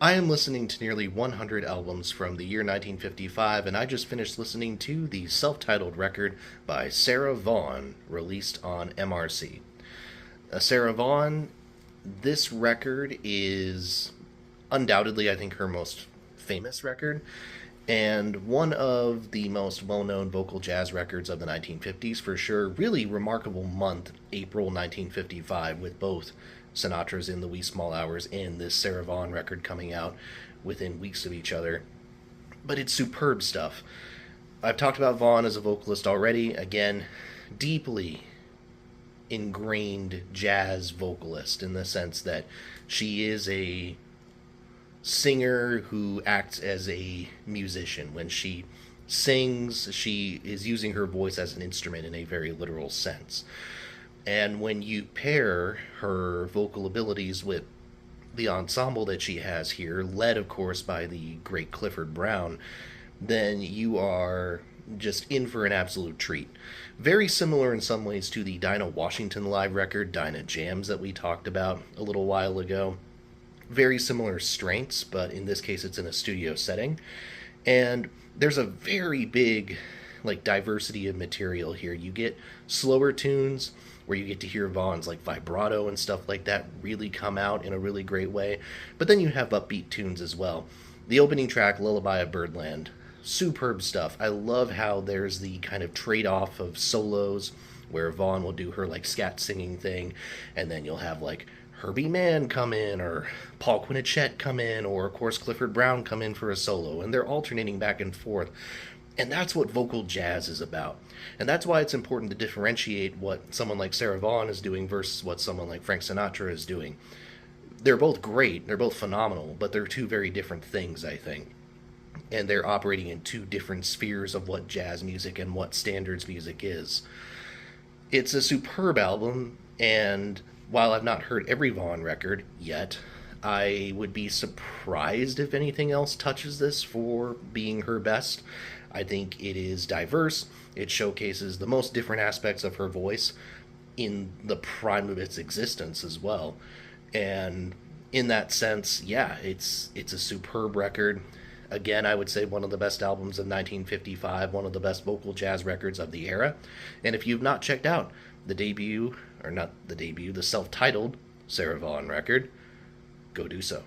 I am listening to nearly 100 albums from the year 1955, and I just finished listening to the self titled record by Sarah Vaughan, released on MRC. Sarah Vaughan, this record is undoubtedly, I think, her most famous record, and one of the most well known vocal jazz records of the 1950s for sure. Really remarkable month, April 1955, with both Sinatra's In the Wee Small Hours and this Sarah Vaughan record coming out within weeks of each other. But it's superb stuff. I've talked about Vaughan as a vocalist already. Again, deeply ingrained jazz vocalist in the sense that she is a singer who acts as a musician. When she sings, she is using her voice as an instrument in a very literal sense. And when you pair her vocal abilities with the ensemble that she has here, led of course by the great Clifford Brown, then you are just in for an absolute treat. Very similar in some ways to the Dinah Washington live record, Dinah Jams, that we talked about a little while ago. Very similar strengths, but in this case it's in a studio setting. And there's a very big diversity of material here. You get slower tunes where you get to hear Vaughan's vibrato and stuff like that really come out in a really great way. But then you have upbeat tunes as well. The opening track, Lullaby of Birdland, superb stuff. I love how there's the kind of trade-off of solos where Vaughan will do her scat singing thing, and then you'll have Herbie Mann come in, or Paul Quinichette come in, or of course Clifford Brown come in for a solo, and they're alternating back and forth. And that's what vocal jazz is about. And that's why it's important to differentiate what someone like Sarah Vaughan is doing versus what someone like Frank Sinatra is doing. They're both great, they're both phenomenal, but they're two very different things, I think. And they're operating in two different spheres of what jazz music and what standards music is. It's a superb album, and while I've not heard every Vaughan record yet, I would be surprised if anything else touches this for being her best. I think it is diverse. It showcases the most different aspects of her voice in the prime of its existence as well. And in that sense, yeah, it's a superb record. Again, I would say one of the best albums of 1955, one of the best vocal jazz records of the era. And if you've not checked out the debut, or not the debut, the self-titled Sarah Vaughan record, go do so.